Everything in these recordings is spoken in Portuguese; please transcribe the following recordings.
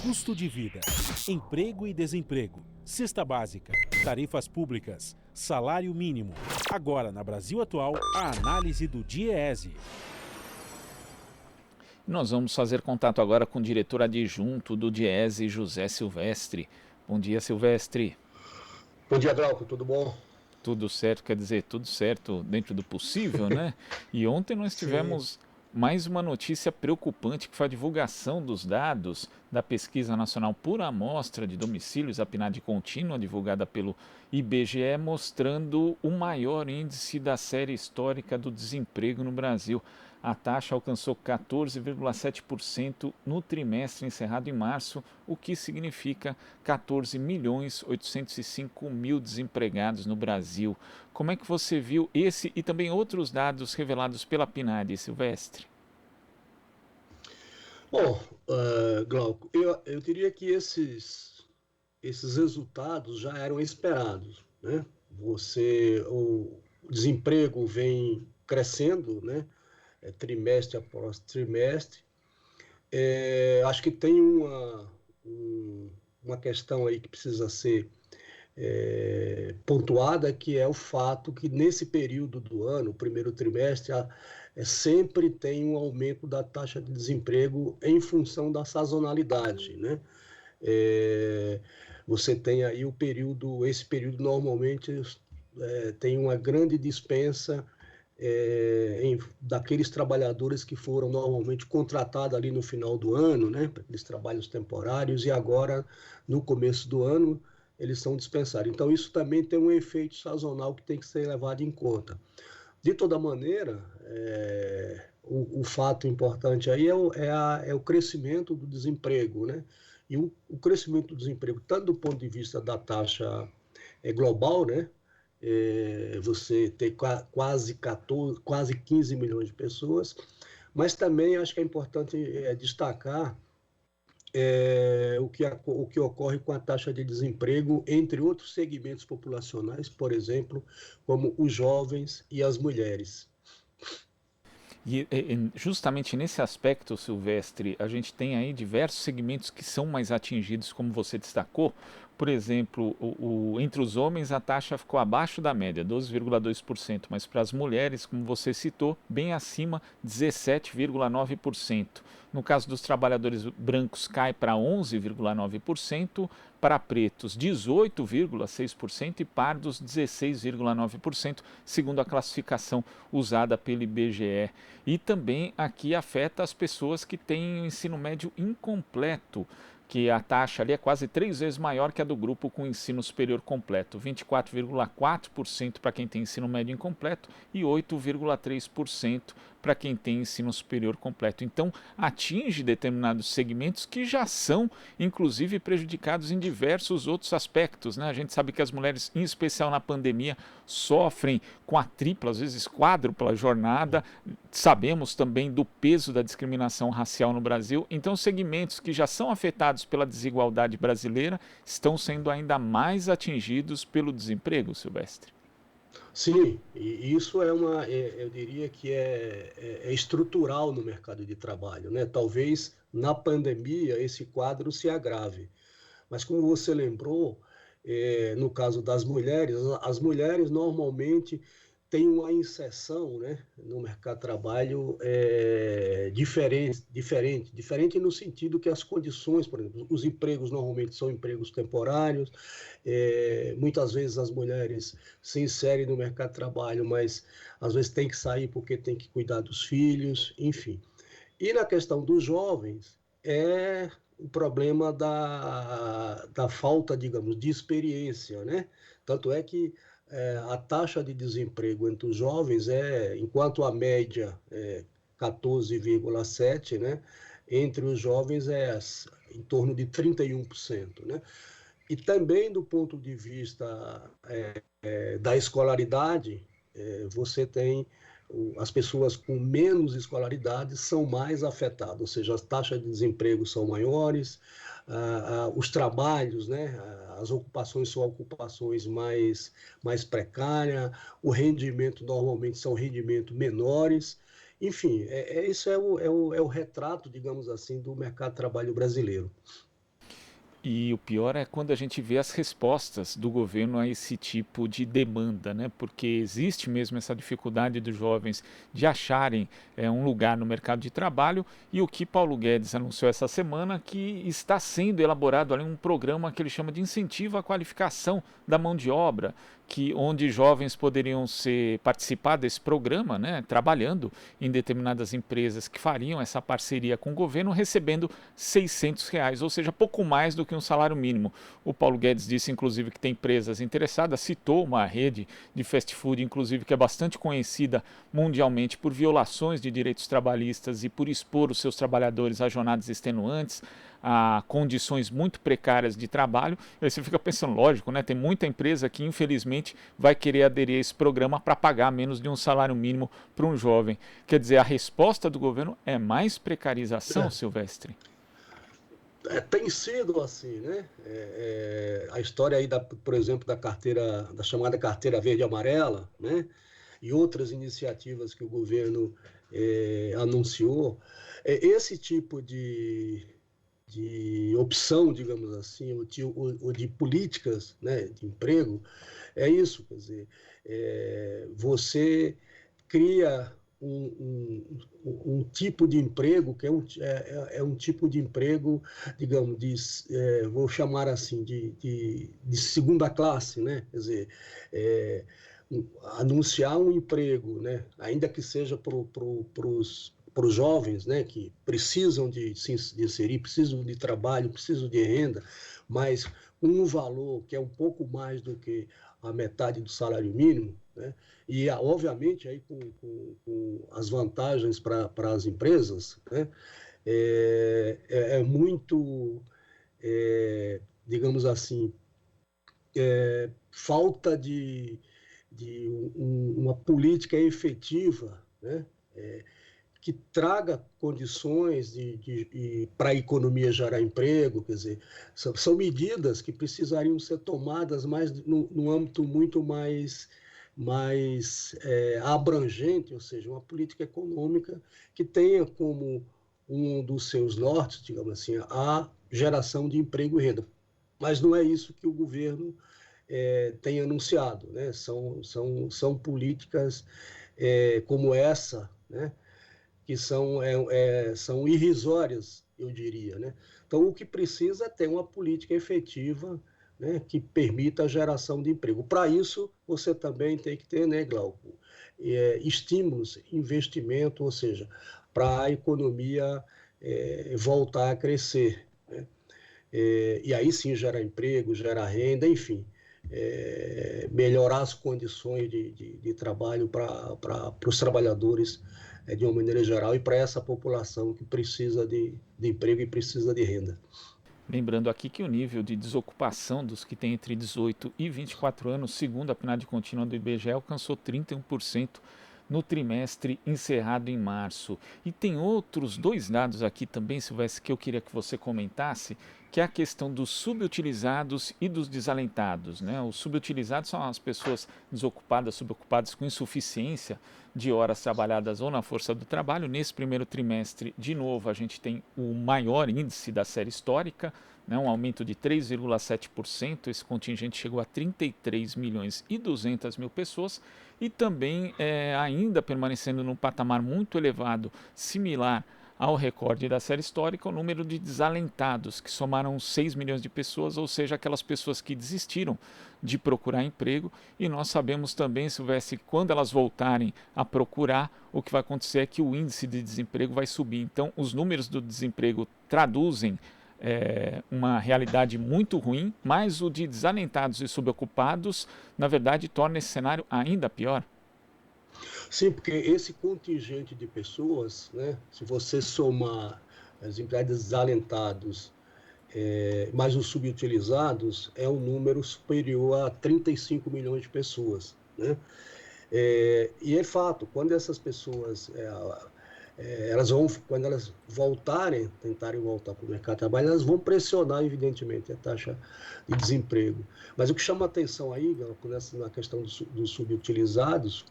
custo de vida, emprego e desemprego, cesta básica, tarifas públicas, salário mínimo. Agora, na Brasil Atual, a análise do DIEESE. Nós vamos fazer contato agora com o diretor adjunto do DIEESE, José Silvestre. Bom dia, Silvestre. Bom dia, Glauco, tudo bom? Tudo certo, quer dizer, tudo certo dentro do possível, né? E ontem nós tivemos mais uma notícia preocupante, que foi a divulgação dos dados da Pesquisa Nacional por Amostra de Domicílios, a PNAD contínua, divulgada pelo IBGE, mostrando o maior índice da série histórica do desemprego no Brasil. A taxa alcançou 14,7% no trimestre encerrado em março, o que significa 14.805.000 desempregados no Brasil. Como é que você viu esse e também outros dados revelados pela PNAD, Silvestre? Bom, Glauco, eu diria que esses resultados já eram esperados, né? O desemprego vem crescendo, né? Trimestre após trimestre. Acho que tem uma questão aí que precisa ser pontuada, que é o fato que nesse período do ano, o primeiro trimestre, sempre tem um aumento da taxa de desemprego em função da sazonalidade, né? Você tem aí esse período normalmente tem uma grande dispensa daqueles trabalhadores que foram normalmente contratados ali no final do ano, né, para aqueles trabalhos temporários, e agora, no começo do ano, eles são dispensados. Então, isso também tem um efeito sazonal que tem que ser levado em conta. De toda maneira, o fato importante aí é o crescimento do desemprego, né? E o crescimento do desemprego, tanto do ponto de vista da taxa global, né? Você tem quase 15 milhões de pessoas, mas também acho que é importante destacar o que ocorre com a taxa de desemprego entre outros segmentos populacionais, por exemplo, como os jovens e as mulheres. E justamente nesse aspecto, Silvestre, a gente tem aí diversos segmentos que são mais atingidos, como você destacou. Por exemplo, entre os homens a taxa ficou abaixo da média, 12,2%, mas para as mulheres, como você citou, bem acima, 17,9%. No caso dos trabalhadores brancos, cai para 11,9%, para pretos 18,6% e pardos 16,9%, segundo a classificação usada pelo IBGE. E também aqui afeta as pessoas que têm ensino médio incompleto, que a taxa ali é quase 3 vezes maior que a do grupo com ensino superior completo, 24,4% para quem tem ensino médio incompleto e 8,3% para quem tem ensino superior completo. Então, atinge determinados segmentos que já são, inclusive, prejudicados em diversos outros aspectos, né? A gente sabe que as mulheres, em especial na pandemia, sofrem com a tripla, às vezes quádrupla jornada. Sabemos também do peso da discriminação racial no Brasil. Então, segmentos que já são afetados pela desigualdade brasileira estão sendo ainda mais atingidos pelo desemprego, Silvestre. Sim, e isso eu diria que é estrutural no mercado de trabalho, né? Talvez na pandemia esse quadro se agrave, mas como você lembrou, no caso das mulheres, as mulheres normalmente têm uma inserção, né, no mercado de trabalho diferente no sentido que as condições, por exemplo, os empregos normalmente são empregos temporários, muitas vezes as mulheres se inserem no mercado de trabalho, mas às vezes tem que sair porque tem que cuidar dos filhos, enfim. E na questão dos jovens, o problema da falta, digamos, de experiência, né? Tanto é que a taxa de desemprego entre os jovens enquanto a média é 14,7%, né? Entre os jovens em torno de 31%, né? E também do ponto de vista da escolaridade, você tem as pessoas com menos escolaridade são mais afetadas, ou seja, as taxas de desemprego são maiores, os trabalhos, né, as ocupações são ocupações mais precárias, o rendimento normalmente são rendimentos menores. Enfim, isso é o retrato, digamos assim, do mercado de trabalho brasileiro. E o pior é quando a gente vê as respostas do governo a esse tipo de demanda, né? Porque existe mesmo essa dificuldade dos jovens de acharem um lugar no mercado de trabalho, e o que Paulo Guedes anunciou essa semana que está sendo elaborado ali um programa que ele chama de incentivo à qualificação da mão de obra, onde jovens poderiam participar desse programa, né, trabalhando em determinadas empresas que fariam essa parceria com o governo, recebendo R$ 600, ou seja, pouco mais do que um salário mínimo. O Paulo Guedes disse, inclusive, que tem empresas interessadas, citou uma rede de fast food, inclusive, que é bastante conhecida mundialmente por violações de direitos trabalhistas e por expor os seus trabalhadores a jornadas extenuantes, a condições muito precárias de trabalho. E aí você fica pensando, lógico, né? Tem muita empresa que infelizmente vai querer aderir a esse programa para pagar menos de um salário mínimo para um jovem. Quer dizer, a resposta do governo é mais precarização, Silvestre? Tem sido assim, né? A história aí, por exemplo, da chamada carteira verde e amarela, né? E outras iniciativas que o governo anunciou, esse tipo de opção, digamos assim, ou de políticas, né, de emprego, é isso, quer dizer, você cria um tipo de emprego que é um tipo de emprego, digamos, vou chamar assim, de segunda classe, né? Quer dizer, anunciar um emprego, né? Ainda que seja para os jovens, né, que precisam de se inserir, precisam de trabalho, precisam de renda, mas com um valor que é um pouco mais do que a metade do salário mínimo, né, e obviamente aí com as vantagens para as empresas, né, muito, digamos assim, falta de uma política efetiva, né, que traga condições para a economia gerar emprego, quer dizer, são medidas que precisariam ser tomadas mais num âmbito muito mais abrangente, ou seja, uma política econômica que tenha como um dos seus nortes, digamos assim, a geração de emprego e renda. Mas não é isso que o governo tem anunciado, né? São políticas como essa, né, que são irrisórias, eu diria, né? Então, o que precisa é ter uma política efetiva, né, que permita a geração de emprego. Para isso, você também tem que ter, né, Glauco, estímulos, investimento, ou seja, para a economia voltar a crescer, né? E aí sim gerar emprego, gerar renda, enfim, melhorar as condições de trabalho para os trabalhadores de uma maneira geral e para essa população que precisa de emprego e precisa de renda. Lembrando aqui que o nível de desocupação dos que têm entre 18 e 24 anos, segundo a PNAD contínua do IBGE, alcançou 31% no trimestre encerrado em março. E tem outros dois dados aqui também, Silvestre, que eu queria que você comentasse, que é a questão dos subutilizados e dos desalentados, né? Os subutilizados são as pessoas desocupadas, subocupadas com insuficiência de horas trabalhadas ou na força do trabalho. Nesse primeiro trimestre, de novo, a gente tem o maior índice da série histórica, né, um aumento de 3,7%, esse contingente chegou a 33 milhões e 200 mil pessoas, e também ainda permanecendo num patamar muito elevado, similar ao recorde da série histórica, o número de desalentados, que somaram 6 milhões de pessoas, ou seja, aquelas pessoas que desistiram de procurar emprego. E nós sabemos também, Silvestre, que quando elas voltarem a procurar, o que vai acontecer é que o índice de desemprego vai subir. Então, os números do desemprego traduzem uma realidade muito ruim, mas o de desalentados e subocupados, na verdade, torna esse cenário ainda pior. Sim, porque esse contingente de pessoas, né, se você somar as empregados desalentados mais os subutilizados, é um número superior a 35 milhões de pessoas, né? E é fato, quando essas pessoas quando elas tentarem voltar para o mercado de trabalho, elas vão pressionar, evidentemente, a taxa de desemprego. Mas o que chama a atenção aí, na questão dos subutilizados,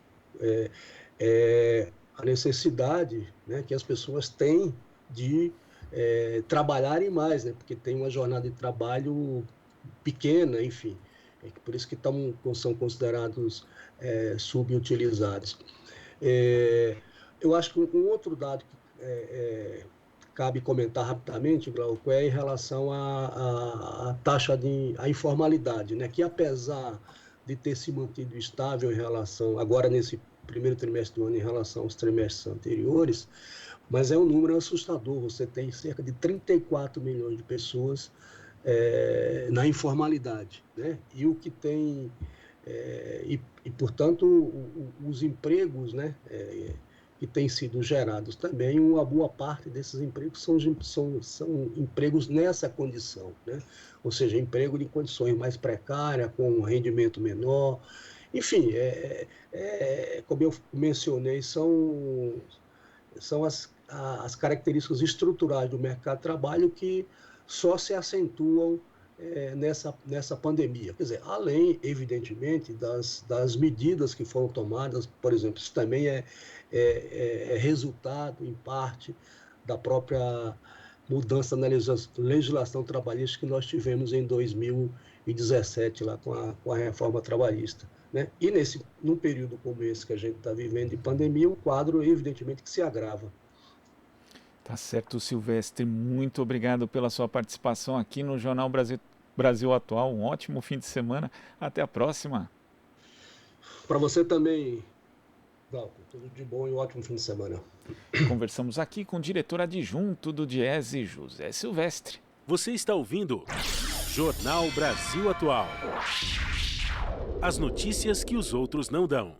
é a necessidade, né, que as pessoas têm de trabalharem mais, né? Porque tem uma jornada de trabalho pequena, enfim. Por isso que são considerados subutilizados. Eu acho que um outro dado que cabe comentar rapidamente, Glauco, é em relação à taxa à informalidade, né? Que apesar de ter se mantido estável em relação, agora nesse primeiro trimestre do ano, em relação aos trimestres anteriores, mas é um número assustador. Você tem cerca de 34 milhões de pessoas na informalidade, né? E o que tem, portanto, os empregos, né, que têm sido gerados também, uma boa parte desses empregos são empregos nessa condição, né? Ou seja, emprego de condições mais precárias, com um rendimento menor. Enfim, como eu mencionei, são as características estruturais do mercado de trabalho que só se acentuam nessa pandemia. Quer dizer, além, evidentemente, das medidas que foram tomadas, por exemplo, isso também é resultado, em parte, da própria mudança na legislação trabalhista que nós tivemos em 2017, lá com a reforma trabalhista, né? E num período como esse que a gente está vivendo de pandemia, o quadro, evidentemente, que se agrava. Tá certo, Silvestre. Muito obrigado pela sua participação aqui no Jornal Brasil Atual. Um ótimo fim de semana. Até a próxima. Para você também, Glauco. Tudo de bom e um ótimo fim de semana. Conversamos aqui com o diretor adjunto do Diese, José Silvestre. Você está ouvindo Jornal Brasil Atual. As notícias que os outros não dão.